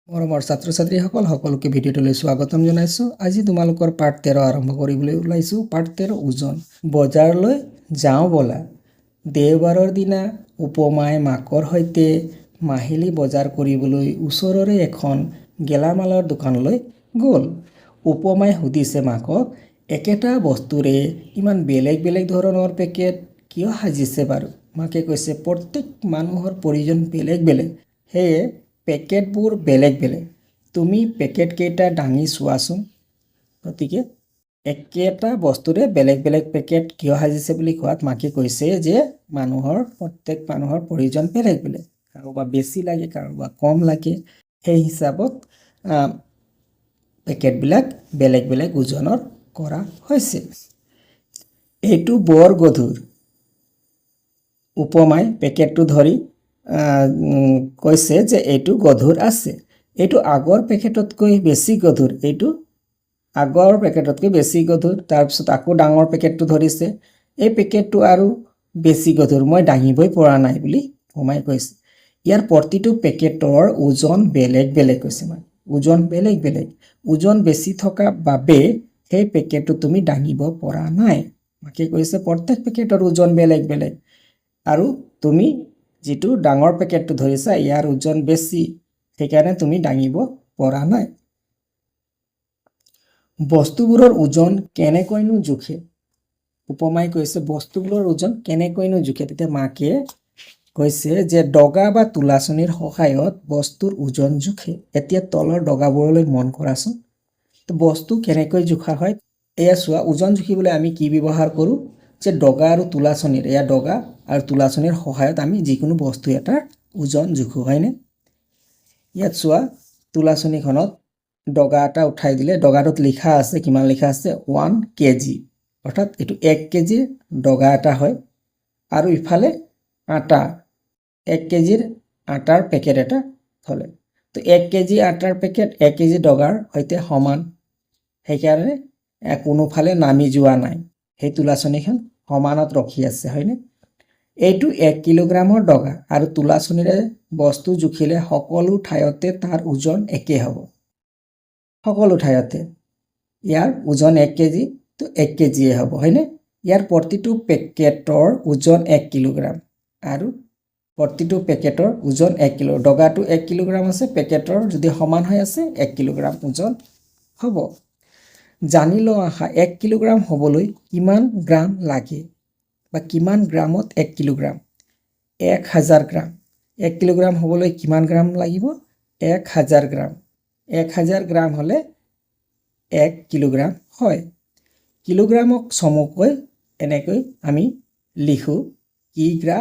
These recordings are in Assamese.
মৰমৰ ছাত্ৰ ছাত্ৰীসকল সকলোকে ভিডিঅ'টোলৈ স্বাগতম জনাইছোঁ। আজি তোমালোকৰ পাৰ্ট 13 আৰম্ভ কৰিবলৈ ওলাইছোঁ। পাৰ্ট 13 ওজন। বজাৰলৈ যাওঁ ব'লা। দেওবাৰৰ দিনা উপমাই মাকৰ সৈতে মাহিলী বজাৰ কৰিবলৈ ওচৰৰে এখন গেলামালৰ দোকানলৈ গ'ল। উপমাই সুধিছে মাকক, একেটা বস্তুৰে ইমান বেলেগ বেলেগ ধৰণৰ পেকেট কিয় সাজিছে বাৰু? মাকে কৈছে, প্ৰত্যেক মানুহৰ প্ৰয়োজন বেলেগ বেলেগ, সেয়ে পেকেটবোৰ বেলেগ বেলেগ। তুমি পেকেটকেইটা দাঙি চোৱাচোন। গতিকে একেটা বস্তুৰে বেলেগ বেলেগ পেকেট কিয় সাজিছে বুলি কোৱাত মাকে কৈছে যে প্ৰত্যেক মানুহৰ প্ৰয়োজন বেলেগ বেলেগ, কাৰোবাৰ বেছি লাগে, কাৰোবাৰ কম লাগে, সেই হিচাপত পেকেটবিলাক বেলেগ বেলেগ ওজনৰ কৰা হৈছে। এইটো বৰ গধুৰ। উপমাই পেকেটটো ধৰি কৈছে যে এইটো গধুৰ আছে, এইটো আগৰ পেকেটতকৈ বেছি গধুৰ, এইটো আগৰ পেকেটতকৈ বেছি গধুৰ। তাৰপিছত আকৌ ডাঙৰ পেকেটটো ধৰিছে, এই পেকেটটো আৰু বেছি গধুৰ, মই দাঙিবই পৰা নাই বুলি উপমাই কৈছে। ইয়াৰ প্ৰতিটো পেকেটৰ ওজন বেলেগ বেলেগ কৈছে মই, ওজন বেলেগ বেলেগ। ওজন বেছি থকা বাবে সেই পেকেটটো তুমি দাঙিব পৰা নাই। মাকে কৈছে প্ৰত্যেক পেকেটৰ ওজন বেলেগ বেলেগ, আৰু তুমি যিটো ডাঙৰ পেকেটটো ধৰিছা ইয়াৰ ওজন বেছি, সেইকাৰণে তুমি দাঙিব পৰা নাই। বস্তুবোৰৰ ওজন কেনেকৈনো জোখে? উপমাই কৈছে বস্তুবোৰৰ ওজন কেনেকৈনো জোখে? তেতিয়া মাকে কৈছে যে ডগা বা তুলাচনীৰ সহায়ত বস্তুৰ ওজন জোখে। এতিয়া তলৰ ডগাবোৰলৈ মন কৰাচোন। তো বস্তু কেনেকৈ জোখা হয় এয়া চোৱা। ওজন জুখিবলৈ আমি কি ব্যৱহাৰ কৰোঁ? যে ডগা আৰু তুলাচনীৰ, এয়া ডগা আৰু তুলাচনীৰ সহায়ত আমি যিকোনো বস্তু এটাৰ ওজন জোখোঁ, হয়নে? ইয়াত চোৱা, তুলাচনীখনত ডগা এটা উঠাই দিলে, ডগাটোত লিখা আছে, কিমান লিখা আছে? 1 kg, অৰ্থাৎ এইটো 1 kg ডগা এটা হয়। আৰু ইফালে আটা, 1 kg আটাৰ পেকেট এটা থলে, তো 1 kg আটাৰ পেকেট 1 kg ডগাৰ সৈতে সমান, সেইকাৰণে কোনোফালে নামি যোৱা নাই, সেই তুলাচনীখন সমানত ৰখি আছে, হয়নে? এইটো 1 কিলোগ্ৰামৰ ডগা, আৰু তুলাচনীৰে বস্তু জুখিলে সকলো ঠাইতে তাৰ ওজন একে হ'ব। সকলো ঠাইতে ইয়াৰ ওজন 1 kg, তো 1 kg হ'ব, হয়নে? ইয়াৰ প্ৰতিটো পেকেটৰ ওজন 1 কিলোগ্ৰাম, আৰু প্ৰতিটো পেকেটৰ ওজন 1 কিলো। ডগাটো 1 কিলোগ্ৰাম আছে, পেকেটৰ যদি সমান হৈ আছে 1 কিলোগ্ৰাম ওজন হ'ব। জানি লওঁ আহা, 1 কিলোগ্ৰাম হ'বলৈ কিমান গ্ৰাম লাগে, বা কিমান গ্ৰামত 1 কিলোগ্ৰাম? 1000 গ্ৰাম। 1 কিলোগ্ৰাম হ'বলৈ কিমান গ্ৰাম লাগিব? 1000 গ্ৰাম। 1000 গ্ৰাম হ'লে 1 কিলোগ্ৰাম হয়। কিলোগ্ৰামক চমুকৈ এনেকৈ আমি লিখোঁ কিগ্ৰা,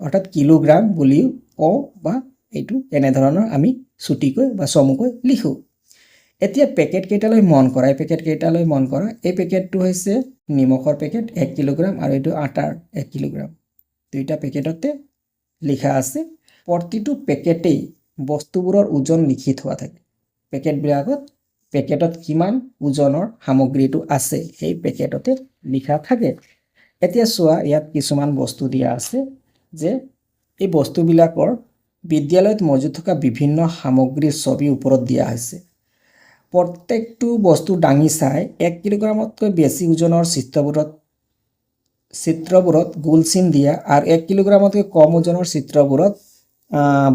অৰ্থাৎ কিলোগ্ৰাম বুলিও কওঁ, বা এইটো এনেধৰণৰ আমি চুটিকৈ বা চমুকৈ লিখোঁ। এতিয়া পেকেট কেইটালৈ মন কৰা, এই পেকেট কেইটালৈ মন কৰা। এই পেকেটটো হৈছে নিমখৰ পেকেট 1 কিলোগ্ৰাম, আৰু এইটো আটাৰ 1 কিলোগ্ৰাম। দুইটা পেকেটতে লিখা আছে। প্ৰতিটো পেকেটেই বস্তুবোৰৰ ওজন লিখি থোৱা থাকে। পেকেটত কিমান ওজনৰ সামগ্ৰীটো আছে সেই পেকেটতে লিখা থাকে। এতিয়া চোৱা, ইয়াত কিছুমান বস্তু দিয়া আছে, যে এই বস্তুবিলাকৰ বিদ্যালয়ত মজুত থকা বিভিন্ন সামগ্ৰীৰ ছবি ওপৰত দিয়া হৈছে। প্ৰত্যেকটো বস্তু দাঙি চাই 1 কিলোগ্ৰামতকৈ বেছি ওজনৰ চিত্ৰবোৰত গোল চিন দিয়া, আৰু 1 কিলোগ্ৰামতকৈ কম ওজনৰ চিত্ৰবোৰত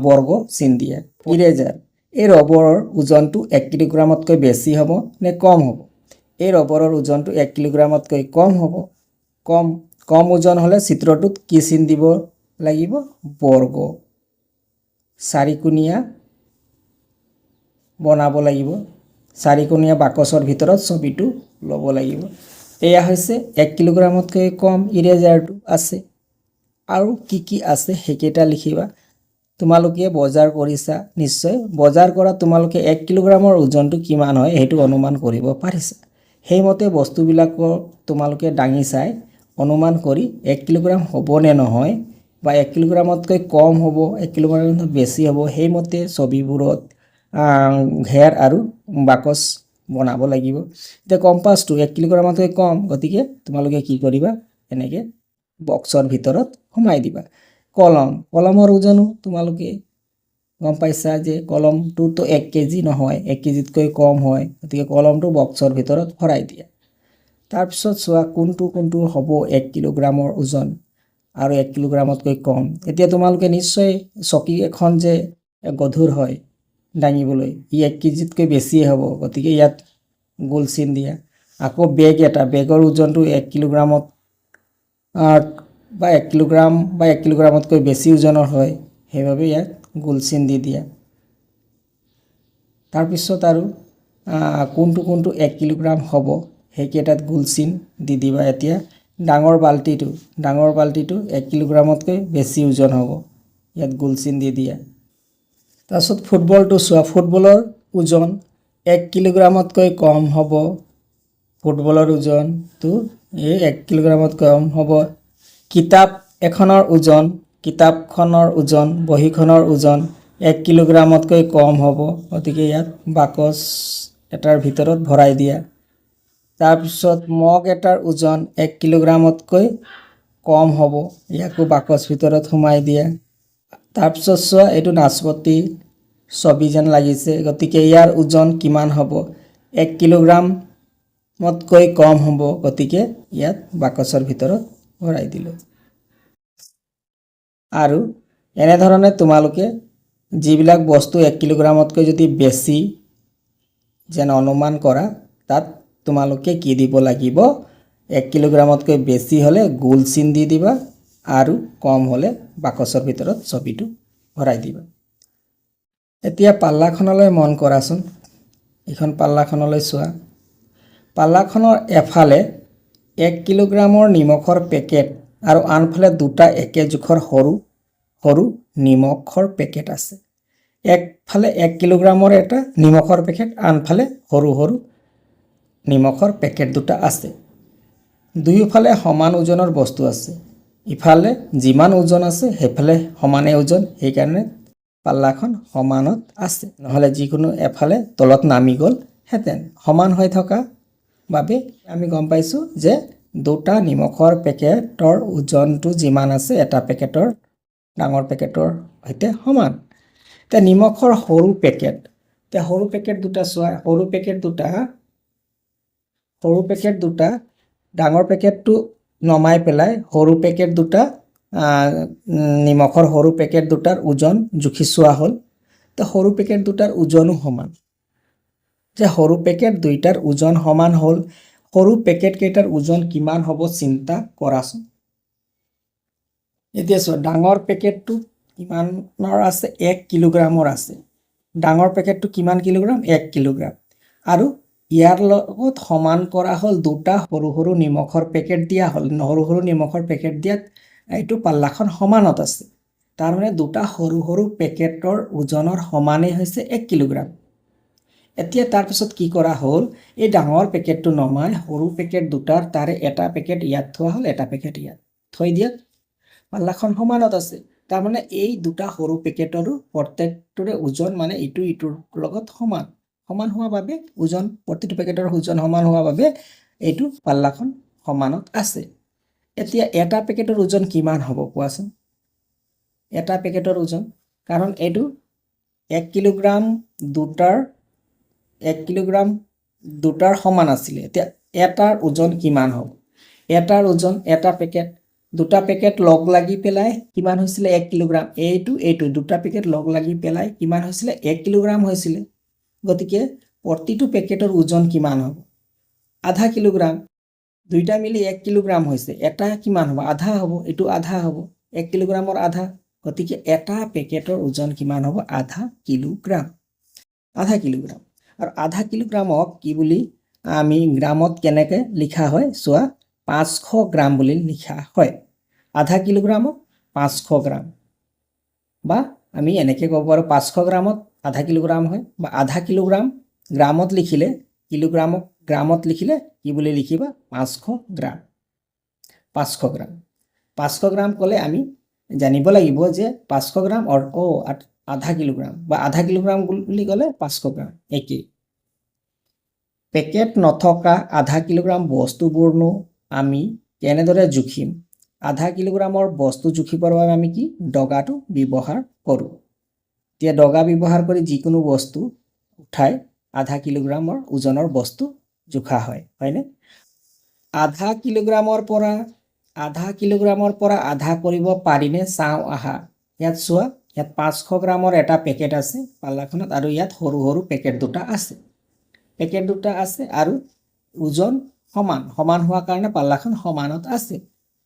বৰ্গ চিন দিয়ে। ইৰেজাৰ, এই ৰবৰৰ ওজনটো 1 কিলোগ্ৰামতকৈ বেছি হ'ব নে কম হ'ব? এই ৰবৰৰ ওজনটো 1 কিলোগ্ৰামতকৈ কম হ'ব। কম ওজন হ'লে চিত্ৰটোত কি চিন দিব লাগিব? বৰ্গ। চাৰিকোণীয়া বনাব লাগিব, চাৰিকোণীয়া বাকচৰ ভিতৰত ছবিটো ল'ব লাগিব। এয়া হৈছে 1 কিলোগ্ৰামতকৈ কম ইৰেজাৰটো আছে। আৰু কি কি আছে সেইকেইটা লিখিবা। তোমালোকে বজাৰ কৰিছা, নিশ্চয় বজাৰ কৰা তোমালোকে 1 কিলোগ্ৰামৰ ওজনটো কিমান হয় সেইটো অনুমান কৰিব পাৰিছা। সেইমতে বস্তুবিলাকক তোমালোকে দাঙি চাই অনুমান কৰি 1 কিলোগ্ৰাম হ'ব নে নহয়, বা 1 কিলোগ্ৰামতকৈ কম হ'ব, 1 কিলোগ্ৰামতকৈ বেছি হ'ব, সেইমতে ছবিবোৰত ঘেৰ আৰু বাকচ বনাব লাগিব। এতিয়া কম্পাছটো 1 কিলোগ্ৰামতকৈ কম, গতিকে তোমালোকে কি কৰিবা? এনেকৈ বক্সৰ ভিতৰত সোমাই দিবা। কলমৰ ওজনো তোমালোকে গম পাইছা যে কলমটোতো 1 কেজি নহয়, 1 কেজিতকৈ কম হয়, গতিকে কলমটো বক্সৰ ভিতৰত ভৰাই দিয়া। তাৰপিছত চোৱা কোনটো কোনটো হ'ব 1 কিলোগ্ৰামৰ ওজন আৰু 1 কিলোগ্ৰামতকৈ কম। এতিয়া তোমালোকে নিশ্চয় চকী এখন যে গধুৰ হয় দাঙিবলৈ, ই 1 কেজিতকৈ বেছিয়ে হ'ব, গতিকে ইয়াত গোল চিন দিয়া। আকৌ বেগ এটা, বেগৰ ওজনটো 1 কিলোগ্ৰামত বা 1 কিলোগ্ৰাম বা 1 কিলোগ্ৰামতকৈ বেছি ওজনৰ হয়, সেইবাবে ইয়াত গোল চিন দি দিয়া। তাৰপিছত আৰু কোনটো কোনটো 1 কিলোগ্ৰাম হ'ব সেইকেইটাত গোল চিন দি দিবা। এতিয়া ডাঙৰ বাল্টিটো 1 কিলোগ্ৰামতকৈ বেছি ওজন হ'ব, ইয়াত গোল চিন দি দিয়া। তাৰপিছত ফুটবলটো চোৱা, ফুটবলৰ ওজন 1 কিলোগ্ৰামতকৈ কম হ'ব, ফুটবলৰ ওজনটো 1 কিলোগ্ৰামতকৈ কম হ'ব। কিতাপ এখনৰ ওজন, কিতাপখনৰ ওজন, বহীখনৰ ওজন 1 কিলোগ্ৰামতকৈ কম হ'ব, গতিকে ইয়াত বাকচ এটাৰ ভিতৰত ভৰাই দিয়া। তাৰপিছত মগ এটাৰ ওজন 1 কিলোগ্ৰামতকৈ কম হ'ব, ইয়াকো বাকচ ভিতৰত সোমাই দিয়া। তাৰপিছত চোৱা, এইটো নাচপতি ছবি যেন লাগিছে, গতিকে ইয়াৰ ওজন কিমান হ'ব? 1 কিলোগ্ৰামতকৈ কম হ'ব, গতিকে ইয়াত বাকচৰ ভিতৰত ভৰাই দিলোঁ। আৰু এনেধৰণে তোমালোকে যিবিলাক বস্তু 1 কিলোগ্ৰামতকৈ যদি বেছি যেন অনুমান কৰা, তাত তোমালোকে কি দিব লাগিব? 1 কিলোগ্ৰামতকৈ বেছি হ'লে গোল চিন দি দিবা আৰু কম হ'লে বাকচৰ ভিতৰত ছবিটো ভৰাই দিবা। এতিয়া পাল্লাখনলৈ মন কৰাচোন, এইখন পাল্লাখনলৈ চোৱা। পাল্লাখনৰ এফালে 1 কিলোগ্ৰামৰ নিমখৰ পেকেট আৰু আনফালে দুটা একে জোখৰ সৰু সৰু নিমখৰ পেকেট আছে। একফালে 1 কিলোগ্ৰামৰ এটা নিমখৰ পেকেট, আনফালে সৰু সৰু নিমখৰ পেকেট দুটা আছে। দুয়োফালে সমান ওজনৰ বস্তু আছে, ইফালে যিমান ওজন আছে সেইফালে সমানে ওজন, সেইকাৰণে পাল্লাখন সমানত আছে, নহ'লে যিকোনো এফালে তলত নামি গ'ল হেঁতেন। সমান হৈ থকা বাবে আমি গম পাইছোঁ যে দুটা নিমখৰ পেকেটৰ ওজনটো যিমান আছে এটা পেকেটৰ ডাঙৰ পেকেটৰ সৈতে সমান। এতিয়া নিমখৰ সৰু পেকেট, এতিয়া সৰু পেকেট দুটা চোৱা, সৰু পেকেট দুটা ডাঙৰ পেকেটটো নমাই পেলাই সৰু পেকেট দুটা নিমখৰ সৰু পেকেট দুটাৰ ওজন জুখি চোৱা হ'ল। এতিয়া সৰু পেকেট দুটাৰ ওজনো সমান, যে সৰু পেকেট দুইটাৰ ওজন সমান হ'ল। সৰু পেকেট কেইটাৰ ওজন কিমান হ'ব চিন্তা কৰাচোন। এতিয়া চোৱা, ডাঙৰ পেকেটটো কিমানৰ আছে? 1 কিলোগ্ৰামৰ আছে। ডাঙৰ পেকেটটো কিমান কিলোগ্ৰাম? 1 কিলোগ্ৰাম। আৰু ইয়াৰ লগত সমান কৰা হ'ল দুটা সৰু সৰু নিমখৰ পেকেট দিয়া হ'ল। সৰু সৰু নিমখৰ পেকেট দিয়াত এইটো পাল্লাখন সমানত আছে, তাৰমানে দুটা সৰু সৰু পেকেটৰ ওজনৰ সমানেই হৈছে 1 কিলোগ্ৰাম। এতিয়া তাৰপিছত কি কৰা হ'ল? এই ডাঙৰ পেকেটটো নমাই সৰু পেকেট দুটাৰ তাৰে এটা পেকেট ইয়াত থোৱা হ'ল, এটা পেকেট ইয়াত থৈ দিয়াত পাল্লাখন সমানত আছে। তাৰমানে এই দুটা সৰু পেকেটৰো প্ৰত্যেকটোৰে ওজন মানে ইটো ইটোৰ লগত সমান হোৱা বাবে ওজন, প্ৰতিটো পেকেটৰ ওজন সমান হোৱা বাবে এইটো পাল্লাখন সমানত আছে। এতিয়া এটা পেকেটৰ ওজন কিমান হ'ব কোৱাচোন? এটা পেকেটৰ ওজন, কাৰণ এইটো 1 কিলোগ্ৰাম দুটাৰ সমান আছিলে। এতিয়া এটাৰ ওজন কিমান হ'ব? এটাৰ ওজন, এটা পেকেট, দুটা পেকেট লগ লাগি পেলাই কিমান হৈছিলে? 1 কিলোগ্ৰাম। এইটো দুটা পেকেট লগ লাগি পেলাই কিমান হৈছিলে? 1 কিলোগ্ৰাম হৈছিলে। গতিকে প্ৰতিটো পেকেটৰ ওজন কিমান হ'ব? আধা কিলোগ্ৰাম। দুইটা মিলি 1 কিলোগ্ৰাম হৈছে, এটা কিমান হ'ব? আধা হ'ব, এইটো আধা হ'ব, 1 কিলোগ্ৰামৰ আধা। গতিকে এটা পেকেটৰ ওজন কিমান হ'ব? আধা কিলোগ্ৰাম। আৰু আধা কিলোগ্ৰামক কি বুলি আমি গ্ৰামত কেনেকৈ লিখা হয় চোৱা, 500 গ্ৰাম বুলি লিখা হয়। আধা কিলোগ্ৰামক 500 গ্ৰাম, বা আমি এনেকৈ ক'ব পাৰোঁ 500 গ্ৰামত আধা কিলোগ্ৰাম হয়, বা আধা কিলোগ্ৰাম গ্ৰামত লিখিলে, কিলোগ্ৰামক গ্ৰামত লিখিলে কি বুলি লিখিবা? 500 গ্ৰাম। 500 গ্ৰাম ক'লে আমি জানিব লাগিব যে 500 গ্ৰাম আধা কিলোগ্ৰাম, বা আধা কিলোগ্ৰাম বুলি ক'লে 500 গ্ৰাম একেই। পেকেট নথকা আধা কিলোগ্ৰাম বস্তুবোৰনো আমি কেনেদৰে জুখিম? আধা কিলোগ্ৰামৰ বস্তু জুখিবৰ বাবে আমি কি ডগাটো ব্যৱহাৰ কৰোঁ। এতিয়া ডগা ব্যৱহাৰ কৰি যিকোনো বস্তু উঠাই আধা কিলোগ্ৰামৰ ওজনৰ বস্তু জোখা হয়, হয়নে? আধা কিলোগ্ৰামৰ পৰা আধা কৰিব পাৰিনে চাওঁ আহা। ইয়াত চোৱা, ইয়াত 500 গ্ৰামৰ এটা পেকেট আছে পাল্লাখনত আৰু ইয়াত সৰু সৰু পেকেট দুটা আছে আৰু ওজন সমান হোৱাৰ কাৰণে পাল্লাখন সমানত আছে।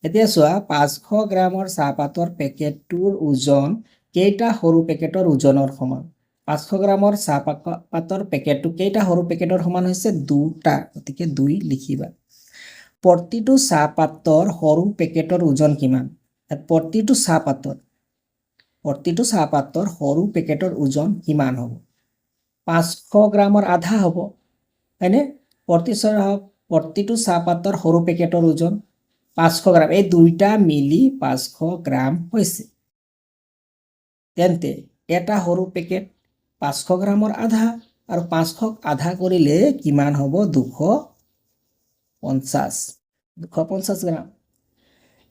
এতিয়া চোৱা, 500 গ্ৰামৰ চাহপাতৰ পেকেটটোৰ ওজন কেইটা সৰু পেকেটৰ ওজনৰ সমান? 500 গ্ৰামৰ চাহপাতৰ পেকেটটো কেইটা সৰু পেকেটৰ সমান হৈছে? 2টা, গতিকে 2 লিখিবা। প্ৰতিটো চাহপাতৰ সৰু পেকেটৰ ওজন কিমান? প্ৰতিটো চাহপাতৰ সৰু পেকেটৰ ওজন কিমান হ'ব? 500 গ্ৰামৰ আধা হ'ব, হয়নে? প্ৰতিটো চাহপাতৰ সৰু পেকেটৰ ওজন 500 গ্ৰাম, এই দুইটা মিলি 500 গ্ৰাম হৈছে। তেন্তে এটা সৰু পেকেট 500 গ্ৰামৰ আধা, আৰু 500ক আধা কৰিলে কিমান হ'ব? 250 গ্ৰাম।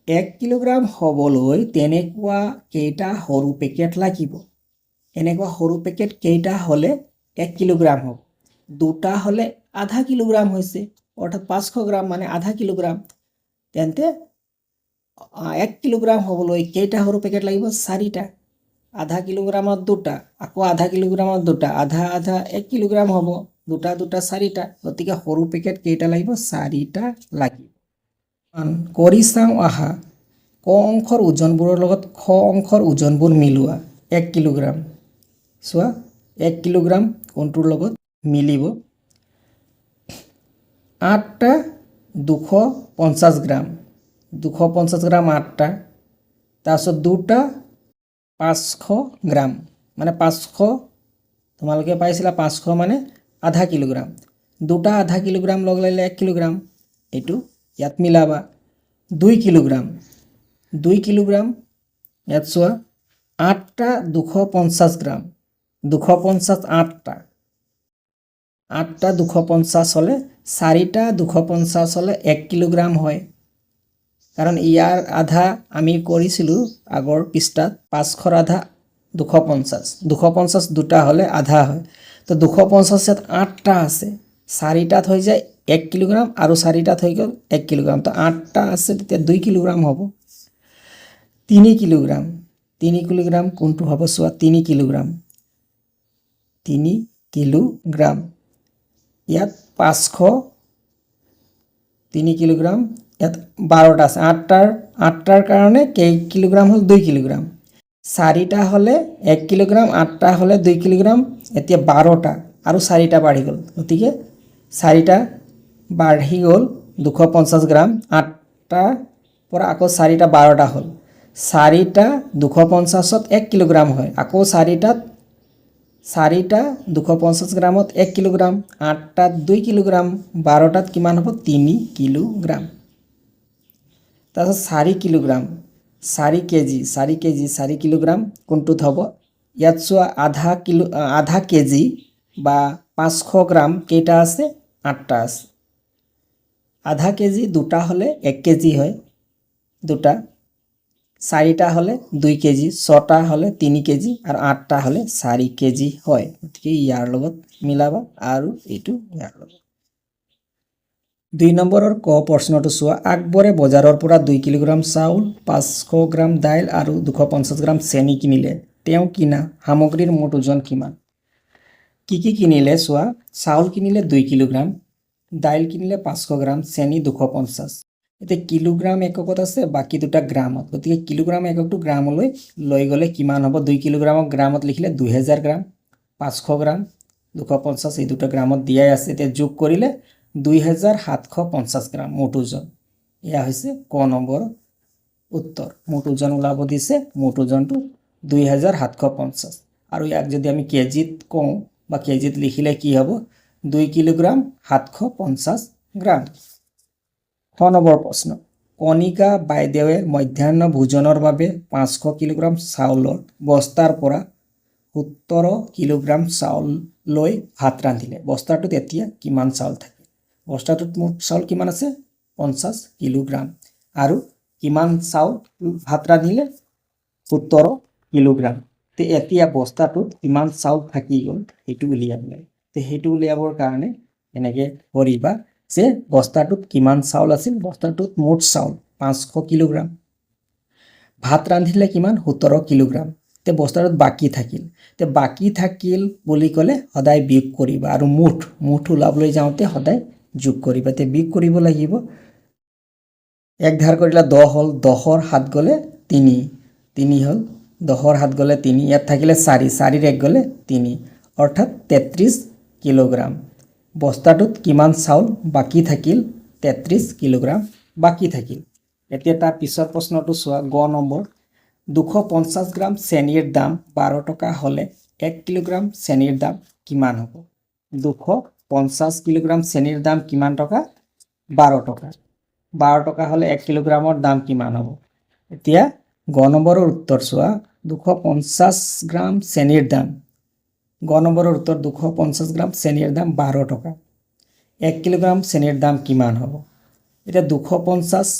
1 কিলোগ্ৰাম হ'বলৈ তেনেকুৱা কেইটা সৰু পেকেট লাগিব? এনেকুৱা সৰু পেকেট কেইটা হ'লে 1 কিলোগ্ৰাম হ'ব? 2টা হ'লে আধা কিলোগ্ৰাম হৈছে, অৰ্থাৎ 500 গ্ৰাম মানে আধা কিলোগ্ৰাম। তেন্তে 1 কিলোগ্ৰাম হ'বলৈ কেইটা সৰু পেকেট লাগিব? 4টা। আধা কিলোগ্ৰামত 2টা, আকৌ আধা কিলোগ্ৰামত 2টা, আধা 1 কিলোগ্ৰাম হ'ব, 2টা 4টা, গতিকে সৰু পেকেট কেইটা লাগিব? 4টা লাগিব। কৰি চাওঁ আহা, ক অংশৰ ওজনবোৰৰ লগত খ অংশৰ ওজনবোৰ মিলোৱা। 1 কিলোগ্ৰাম, চোৱা 1 কিলোগ্ৰাম কোনটোৰ লগত মিলিব? 8টা 250 গ্ৰাম, 8টা। তাৰপিছত 2টা 500 গ্ৰাম, মানে 500, তোমালোকে পাইছিলা 500 মানে আধা কিলোগ্ৰাম। 2টা আধা কিলোগ্ৰাম লগ লাগিলে 1 কিলোগ্ৰাম, এইটো ইয়াত মিলাবা। 2 কিলোগ্ৰাম, ইয়াত চোৱা 8টা 250 গ্ৰাম, 8টা 250 হ'লে 4টা 250 হ'লে 1 কিলোগ্ৰাম হয়। কাৰণ ইয়াৰ আধা আমি কৰিছিলোঁ আগৰ পৃষ্ঠাত, 500ৰ আধা 250 দুটা হ'লে আধা হয়। তো 250 ইয়াত 8টা আছে, 4টাত হৈ যায় 1 কিলোগ্ৰাম আৰু 4টাত হৈ গ'ল 1 কিলোগ্ৰাম। তো 8টা আছে, তেতিয়া 2 কিলোগ্ৰাম হ'ব। 3 কিলোগ্ৰাম কোনটো হ'ব? চোৱা 3 কিলোগ্ৰাম, ইয়াত 500, 3 কিলোগ্ৰাম, ইয়াত 12টা আছে। 8টাৰ কাৰণে কেই কিলোগ্ৰাম হ'ল? 2 কিলোগ্ৰাম। 4টা হ'লে 1 কিলোগ্ৰাম, 8টা হ'লে 2 কিলোগ্ৰাম, এতিয়া 12টা আৰু 4টা বাঢ়ি গ'ল, গতিকে 4টা বাঢ়ি গ'ল 250 গ্ৰাম। 8টাৰ পৰা আকৌ 4টা 12টা হ'ল, 4টা 250ত 1 কিলোগ্ৰাম হয়, আকৌ 4টা 250 গ্ৰামত 1 কিলোগ্ৰাম, 8টাত 2 কিলোগ্ৰাম, 12টাত কিমান হ'ব? 3 কিলোগ্ৰাম। তাৰপিছত 4 কিলোগ্ৰাম, 4 কিলোগ্ৰাম কোনটোত হ'ব? ইয়াত চোৱা আধা কেজি বা 500 গ্ৰাম কেইটা আছে? 8টা আছে। আধা কেজি 2টা হ'লে 1 কেজি হয়, 2টা। 4টা হ'লে 2 কেজি, 6টা হ'লে 3 কেজি আৰু 8টা হ'লে 4 কেজি হয়। গতিকে ইয়াৰ লগত মিলাবা আৰু এইটো ইয়াৰ লগত। 2 নম্বৰৰ ক প্ৰশ্নটো চোৱা, আকবৰে বজাৰৰ পৰা 2 কিলোগ্ৰাম চাউল, 500 গ্ৰাম দাইল আৰু 250 গ্ৰাম চেনি কিনিলে। তেওঁ কিনা সামগ্ৰীৰ মুঠ ওজন কিমান? কি কিনিলে চোৱা, চাউল কিনিলে 2 কিলোগ্ৰাম, দাইল কিনিলে 500 গ্ৰাম, চেনি 250। এতিয়া কিলোগ্ৰাম এককত আছে, বাকী দুটা গ্ৰামত, গতিকে কিলোগ্ৰাম এককটো গ্ৰামলৈ লৈ গ'লে কিমান হ'ব? 2 কিলোগ্ৰামক গ্ৰামত লিখিলে 2000 গ্ৰাম, 500 গ্ৰাম, 250 এই দুটা গ্ৰামত দিয়াই আছে। এতিয়া যোগ কৰিলে 2750 গ্ৰাম মুঠ ওজন। এয়া হৈছে ক নম্বৰ উত্তৰ। মুঠ ওজন ওলাব দিছে, মুঠ ওজনটো 2750। আৰু ইয়াক যদি আমি কেজিত কওঁ বা কেজিত লিখিলে কি হ'ব? 2 কিলোগ্ৰাম 750 গ্ৰাম। খ নম্বৰ প্ৰশ্ন, কণিকা বাইদেৱে মধ্যাহ্ন ভোজনৰ বাবে 500 কিলোগ্ৰাম চাউলৰ বস্তাৰ পৰা 17 কিলোগ্ৰাম চাউল লৈ ভাত ৰান্ধিলে। বস্তাটোত এতিয়া কিমান চাউল থাকে? বস্তাটোত মুঠ চাউল কিমান আছে? 50 কিলোগ্ৰাম। আৰু কিমান চাউল ভাত ৰান্ধিলে? 17 কিলোগ্ৰাম। তে এতিয়া বস্তাটোত কিমান চাউল থাকি গ'ল সেইটো উলিয়াব লাগে তে সেইটো উলিয়াবৰ কাৰণে এনেকৈ কৰিবা যে বস্তাটোত কিমান চাউল আছিল বস্তাটোত মুঠ চাউল 500 কিলোগ্ৰাম ভাত ৰান্ধিলে কিমান 17 কিলোগ্ৰাম তে বস্তাটোত বাকী থাকিল তে বাকী থাকিল বুলি ক'লে সদায় বিয়োগ কৰিবা আৰু মুঠ ওলাবলৈ যাওঁতে সদায় যোগ কৰিবা তে বিয়োগ কৰিব লাগিব এক ধাৰ কৰিলে 10 হ'ল 10ৰ 7 গ'লে 3 হ'ল 10ৰ 7 গ'লে 3 ইয়াত থাকিলে 4ৰ 1 গ'লে 3 অৰ্থাৎ 33 কিলোগ্ৰাম বস্তাটোত কিমান চাউল বাকী থাকিল 33 কিলোগ্ৰাম বাকী থাকিল এতিয়া তাৰ পিছৰ প্ৰশ্নটো চোৱা গ নম্বৰ 250 গ্ৰাম চেনিৰ দাম 12 টকা হ'লে 1 কিলোগ্ৰাম চেনিৰ দাম কিমান হ'ব 250 কিলোগ্ৰাম চেনিৰ দাম কিমান টকা 12 টকা 12 টকা হ'লে 1 কিলোগ্ৰামৰ দাম কিমান হ'ব এতিয়া গ নম্বৰৰ উত্তৰ চোৱা 250 গ্ৰাম চেনিৰ দাম গ নম্বৰৰ উত্তৰ 250 গ্ৰাম চেনিৰ দাম 12 টকা 1 কিলোগ্ৰাম চেনিৰ দাম কিমান হ'ব এতিয়া 250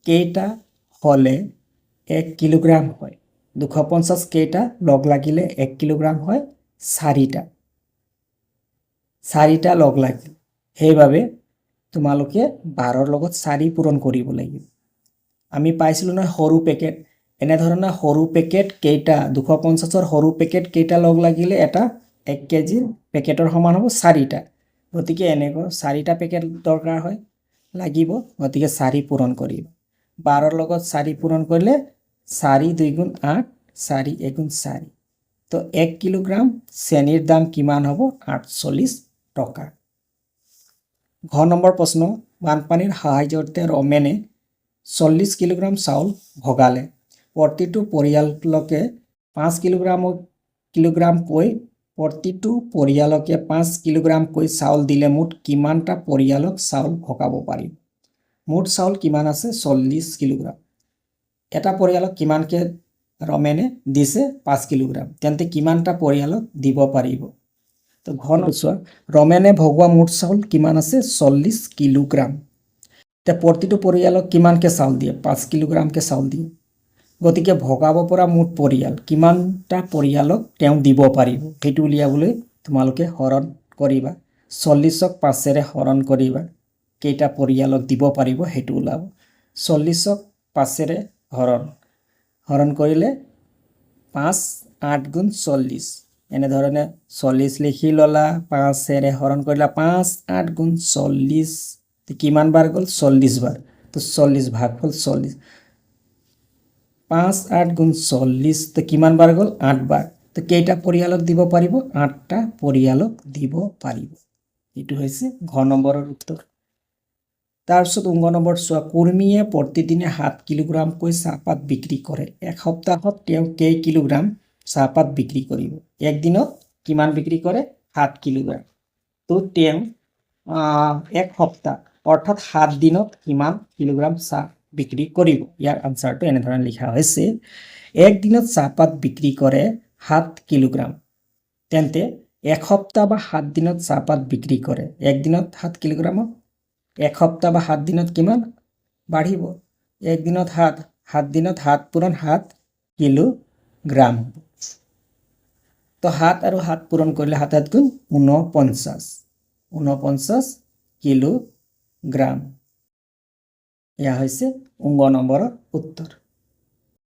কেইটা হ'লে 1 কিলোগ্ৰাম হয় 250 কেইটা লগ লাগিলে 1 কিলোগ্ৰাম হয় 4টা লগ লাগিল সেইবাবে তোমালোকে 12ৰ লগত 4 পূৰণ কৰিব লাগিব আমি পাইছিলোঁ নহয় সৰু পেকেট এনেধৰণৰ সৰু পেকেট কেইটা 250ৰ সৰু পেকেট কেইটা লগ লাগিলে এটা 1 কেজিৰ পেকেটৰ সমান হ'ব 4টা গতিকে এনেকৈ 4টা পেকেট দৰকাৰ হয় লাগিব গতিকে 4 পূৰণ কৰিব 12ৰ লগত 4 পূৰণ কৰিলে 4 2 গুণ 8 4 1 গুণ 4 তো 1 কিলোগ্ৰাম চেনিৰ দাম কিমান হ'ব 48 টকা ঘ নম্বৰ প্ৰশ্ন বানপানীৰ সাহায্যতে ৰমেনে 40 কিলোগ্ৰাম চাউল ভগালে প্ৰতিটো পৰিয়ালকে 5 কিলোগ্ৰামকৈ প্ৰতিটো পৰিয়ালকে 5 কিলোগ্ৰামকৈ চাউল দিলে মুঠ কিমানটা পৰিয়ালক চাউল ভগাব পাৰিব মুঠ চাউল কিমান আছে 40 কিলোগ্ৰাম এটা পৰিয়ালক কিমানকৈ ৰমেনে দিছে 5 কিলোগ্ৰাম তেন্তে কিমানটা পৰিয়ালক দিব পাৰিব তো ঘন চোৱা ৰমেনে ভগোৱা মুঠ চাউল কিমান আছে 40 কিলোগ্ৰাম তে প্ৰতিটো পৰিয়ালক কিমানকৈ চাউল দিয়ে 5 কিলোগ্ৰামকৈ চাউল দিয়ে গতিকে ভগাব পৰা মুঠ পৰিয়াল কিমানটা পৰিয়ালক তেওঁ দিব পাৰিব সেইটো উলিয়াবলৈ তোমালোকে হৰণ কৰিবা 40ক 5ৰে হৰণ কৰিবা কেইটা পৰিয়ালক দিব পাৰিব সেইটো ওলাব 40ক 5ৰে হৰণ কৰিলে 5 8 গুণ 40 এনেধৰণে 40 লিখি ল'লা 5ৰে হৰণ কৰিলা 5 8 গুণ 40 কিমান বাৰ গ'ল 40 বাৰ তো 40 ভাগফল 40 5 8 গুণ 40 তো কিমান বাৰ গ'ল 8 বাৰ তো কেইটা পৰিয়ালক দিব পাৰিব 8টা পৰিয়ালক দিব পাৰিব এইটো হৈছে ঘ নম্বৰৰ উত্তৰ তাৰপিছত উঙ্গ নম্বৰ চোৱা কুৰ্মীয়ে প্ৰতিদিনে 7 কিলোগ্ৰামকৈ চাহপাত বিক্ৰী কৰে এক সপ্তাহত তেওঁ কেই কিলোগ্ৰাম চাহপাত বিক্ৰী কৰিব একদিনত কিমান বিক্ৰী কৰে 7 কিলোগ্ৰাম তো তেওঁ এক সপ্তাহ অৰ্থাৎ 7 দিনত কিমান কিলোগ্ৰাম চাহ বিক্ৰী কৰিব ইয়াৰ আনসাৰটো এনেধৰণে লিখা হৈছে এক দিনত চাহপাত বিক্ৰী কৰে 7 কিলোগ্ৰাম তেন্তে এক সপ্তাহ বা 7 দিনত চাহপাত বিক্ৰী কৰে এক দিনত 7 কিলোগ্ৰাম এক সপ্তাহ বা 7 দিনত কিমান বাঢ়িব এক দিনত 7 দিনত 7 পূৰণ 7 কিলোগ্ৰাম তো 7 আৰু 7 পূৰণ কৰিলে 7 গুণ 49 কিলোগ্ৰাম এয়া হৈছে উঙ্গ নম্বৰৰ উত্তৰ